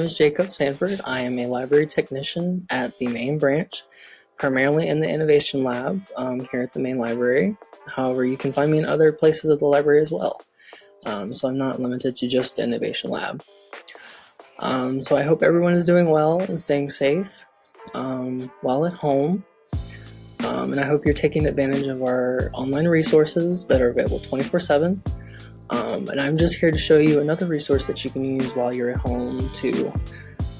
is Jacob Sanford. I am a library technician at the main branch, primarily in the Innovation Lab here at the main library. However, you can find me in other places of the library as well. So I'm not limited to just the Innovation Lab. So I hope everyone is doing well and staying safe while at home. And I hope you're taking advantage of our online resources that are available 24/7. And I'm just here to show you another resource that you can use while you're at home to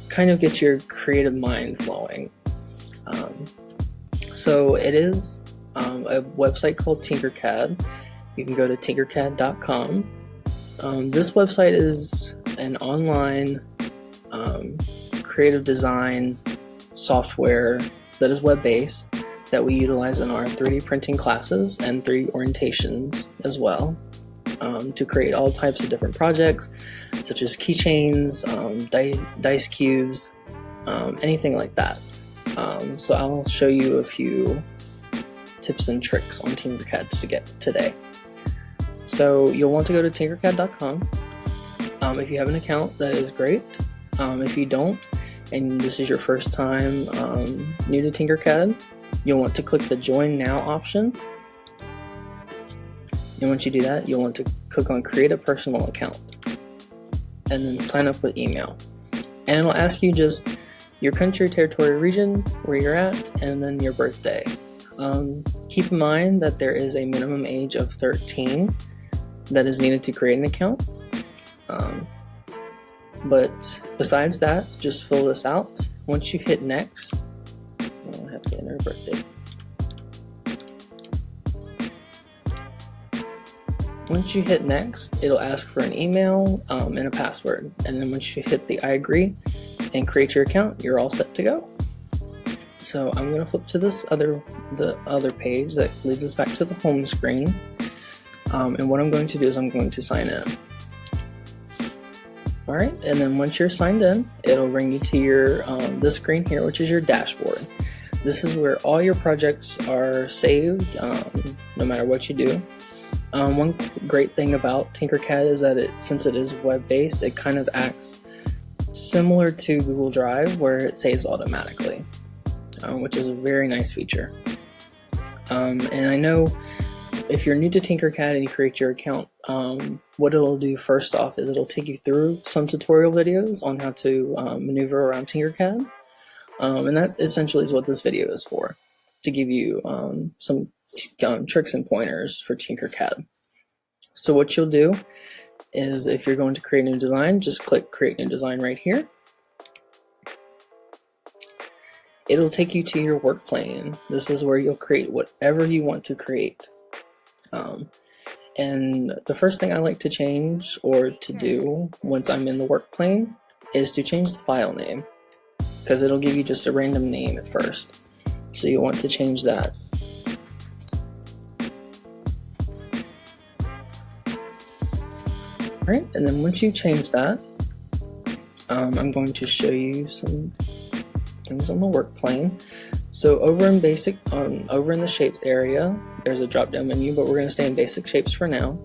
kind of get your creative mind flowing. So it is a website called Tinkercad. You can go to tinkercad.com. This website is an online creative design software that is web-based that we utilize in our 3D printing classes and 3D orientations as well, to create all types of different projects such as keychains, dice cubes, anything like that. So I'll show you a few tips and tricks on Tinkercad to get today. So you'll want to go to tinkercad.com. If you have an account, that is great. If you don't, and this is your first time new to Tinkercad, you'll want to click the Join Now option. And once you do that, you'll want to click on Create a Personal Account and then sign up with email. And it'll ask you just your country, territory, region, where you're at, and then your birthday. Keep in mind that there is a minimum age of 13 that is needed to create an account. But besides that, just fill this out. Once you hit next, I'll have to enter a birthday. Once you hit next, it'll ask for an email and a password. And then once you hit the I agree and create your account, you're all set to go. So I'm going to flip to the other page that leads us back to the home screen. And what I'm going to do is I'm going to sign in. Alright, and then once you're signed in, it'll bring you to your this screen here, which is your dashboard. This is where all your projects are saved, no matter what you do. One great thing about Tinkercad is that since it is web-based, it kind of acts similar to Google Drive, where it saves automatically, which is a very nice feature. And I know if you're new to Tinkercad and you create your account, what it'll do first off is it'll take you through some tutorial videos on how to maneuver around Tinkercad. And that essentially is what this video is for, to give you some tricks and pointers for Tinkercad. So what you'll do is, if you're going to create a new design, just click Create New Design right here. It'll take you to your work plane. This is where you'll create whatever you want to create. And the first thing I like to change or to do once I'm in the work plane is to change the file name, because it'll give you just a random name at first. So you want to change that. Alright, and then once you change that, I'm going to show you some things on the work plane. So over in basic, over in the shapes area, there's a drop down menu, but we're going to stay in basic shapes for now.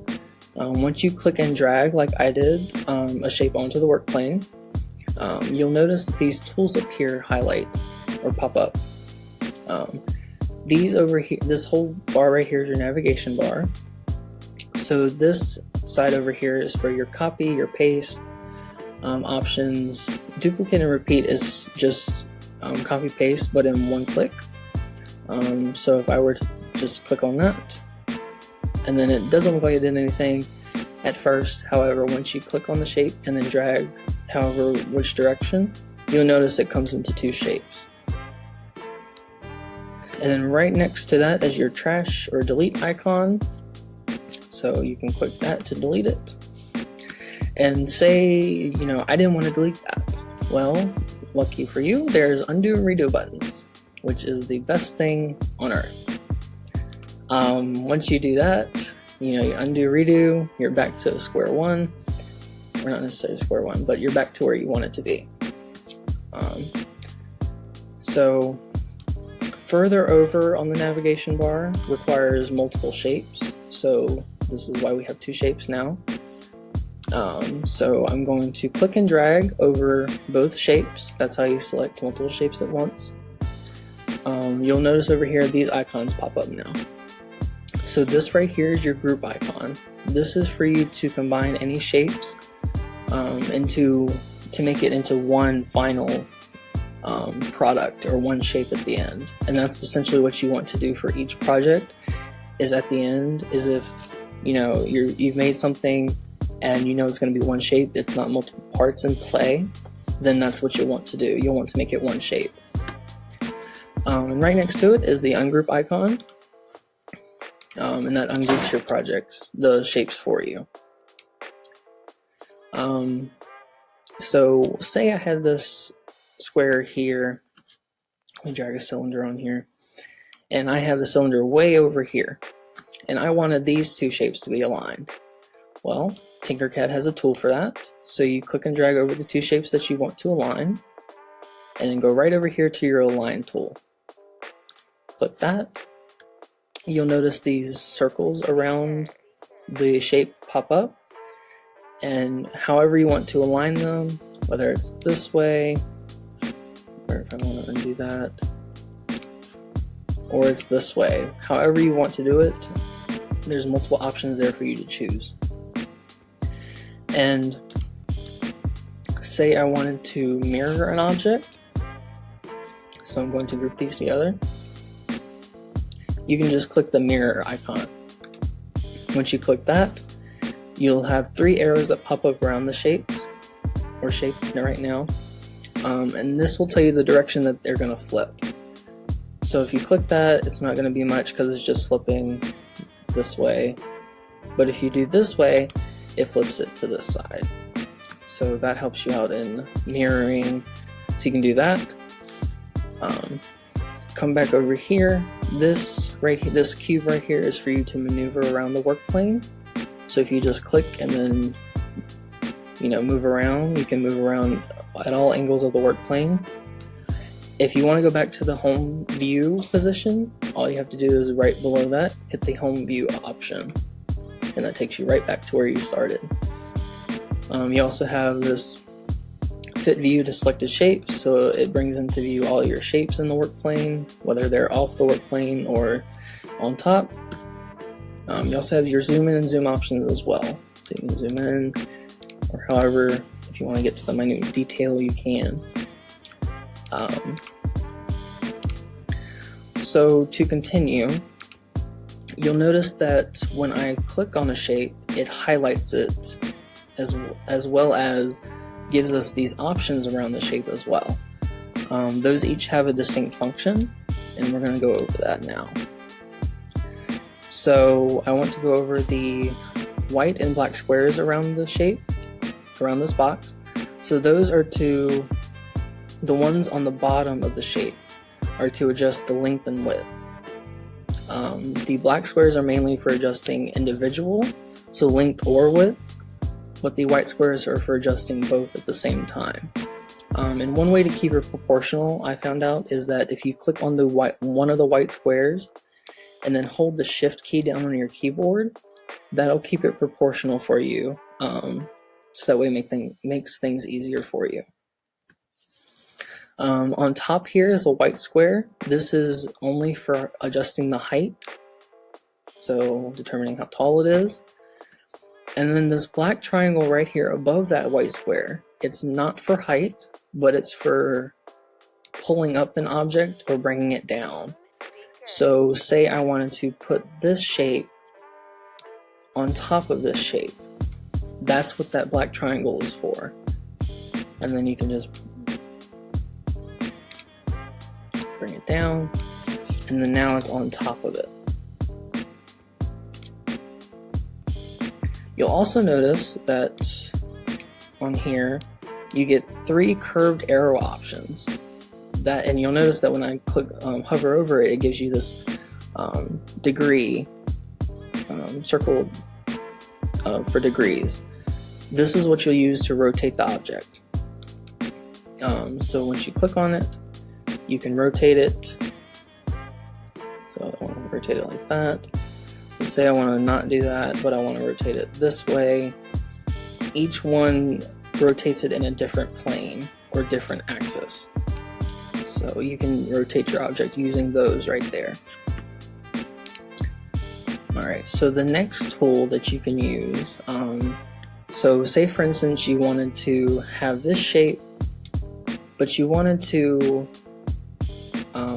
Once you click and drag, like I did, a shape onto the work plane, you'll notice that these tools up here highlight or pop up. These over here, this whole bar right here is your navigation bar. So this side over here is for your copy, your paste options. Duplicate and repeat is just copy paste, but in one click. So if I were to just click on that, and then it doesn't look like it did anything at first. However, once you click on the shape and then drag however which direction, you'll notice it comes into two shapes. And then right next to that is your trash or delete icon. So you can click that to delete it. And say, I didn't want to delete that. Well, lucky for you, there's undo and redo buttons, which is the best thing on earth. Once you do that, you undo, redo, you're back to square one. Or not necessarily square one, but you're back to where you want it to be. So further over on the navigation bar requires multiple shapes. So this is why we have two shapes now. So I'm going to click and drag over both shapes. That's how you select multiple shapes at once. You'll notice over here these icons pop up now. So this right here is your group icon. This is for you to combine any shapes to make it into one final product or one shape at the end. And that's essentially what you want to do for each project. Is at the end, is if you've made something and it's going to be one shape, it's not multiple parts in play, then that's what you'll want to do. You'll want to make it one shape. And right next to it is the ungroup icon, and that ungroups your projects, the shapes for you. So say I had this square here, let me drag a cylinder on here, and I have the cylinder way over here, and I wanted these two shapes to be aligned. Well, Tinkercad has a tool for that. So you click and drag over the two shapes that you want to align, and then go right over here to your align tool. Click that. You'll notice these circles around the shape pop up, and however you want to align them, whether it's this way, or if I want to undo that, or it's this way, however you want to do it, there's multiple options there for you to choose. And say I wanted to mirror an object, so I'm going to group these together. You can just click the mirror icon. Once you click that, you'll have three arrows that pop up around the shape right now, and this will tell you the direction that they're going to flip. So if you click that, it's not going to be much because it's just flipping this way, but if you do this way, it flips it to this side. So that helps you out in mirroring. So you can do that. Come back over here. This cube right here is for you to maneuver around the work plane. So if you just click and then move around, you can move around at all angles of the work plane. If you want to go back to the home view position, all you have to do is right below that, hit the home view option, and that takes you right back to where you started. You also have this fit view to selected shapes, so it brings into view all your shapes in the work plane, whether they're off the work plane or on top. You also have your zoom in and zoom options as well, so you can zoom in, or however, if you want to get to the minute detail, you can. So to continue, you'll notice that when I click on a shape, it highlights it as well as gives us these options around the shape as well. Those each have a distinct function, and we're going to go over that now. So I want to go over the white and black squares around the shape, around this box. So those are the ones on the bottom of the shape are to adjust the length and width. The black squares are mainly for adjusting individual, so length or width, but the white squares are for adjusting both at the same time. And one way to keep it proportional, I found out, is that if you click on one of the white squares and then hold the shift key down on your keyboard, that'll keep it proportional for you, so that way it makes things easier for you. On top here is a white square. This is only for adjusting the height, so determining how tall it is. And then this black triangle right here above that white square, it's not for height, but it's for pulling up an object or bringing it down. So say I wanted to put this shape on top of this shape. That's what that black triangle is for. And then you can just bring it down, and then now it's on top of it. You'll also notice that on here you get 3 curved arrow options. And you'll notice that when I hover over it, it gives you this degree circle for degrees. This is what you'll use to rotate the object. So once you click on it, you can rotate it. So I want to rotate it like that. Let's say I want to not do that, but I want to rotate it this way. each one rotates it in a different plane or different axis. So you can rotate your object using those right there. Alright, so the next tool that you can use, so say for instance you wanted to have this shape, but you wanted to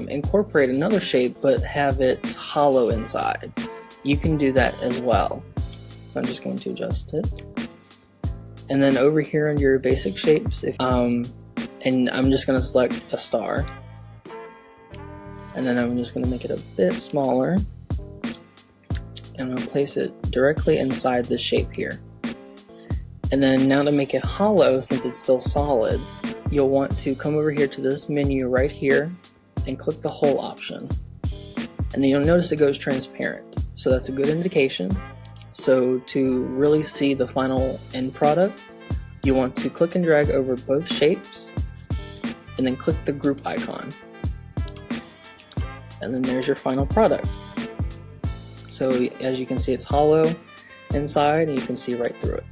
incorporate another shape but have it hollow inside. You can do that as well. So I'm just going to adjust it. And then over here under your basic shapes, and I'm just going to select a star. And then I'm just going to make it a bit smaller. And I'm going to place it directly inside the shape here. And then now to make it hollow, since it's still solid, you'll want to come over here to this menu right here and click the hole option. And then you'll notice it goes transparent. So that's a good indication. So to really see the final end product, you want to click and drag over both shapes and then click the group icon. And then there's your final product. So as you can see, it's hollow inside and you can see right through it.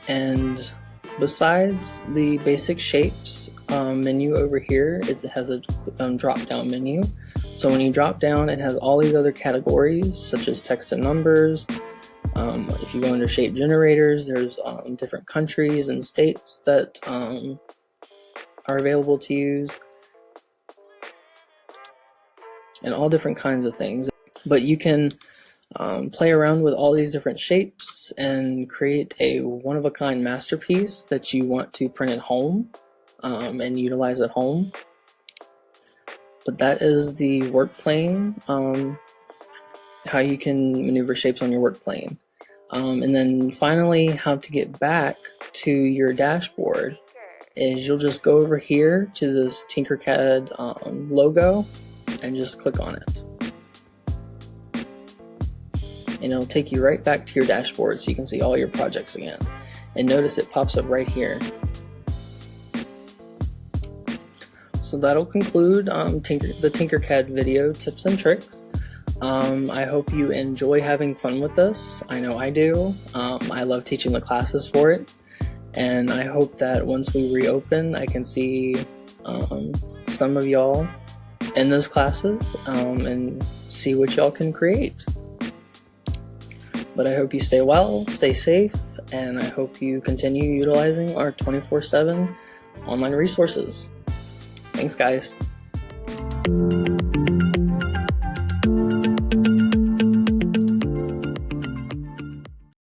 And besides the basic shapes menu over here, it has a drop down menu. So when you drop down, it has all these other categories such as text and numbers. If you go under shape generators, there's different countries and states that are available to use, and all different kinds of things. But you can play around with all these different shapes and create a one-of-a-kind masterpiece that you want to print at home and utilize at home. But that is the work plane, how you can maneuver shapes on your work plane. And then finally, how to get back to your dashboard is you'll just go over here to this Tinkercad logo and just click on it. And it'll take you right back to your dashboard so you can see all your projects again. And notice it pops up right here. So that'll conclude the Tinkercad video tips and tricks. I hope you enjoy having fun with this. I know I do. I love teaching the classes for it. And I hope that once we reopen, I can see some of y'all in those classes and see what y'all can create. But I hope you stay well, stay safe, and I hope you continue utilizing our 24/7 online resources. Thanks, guys.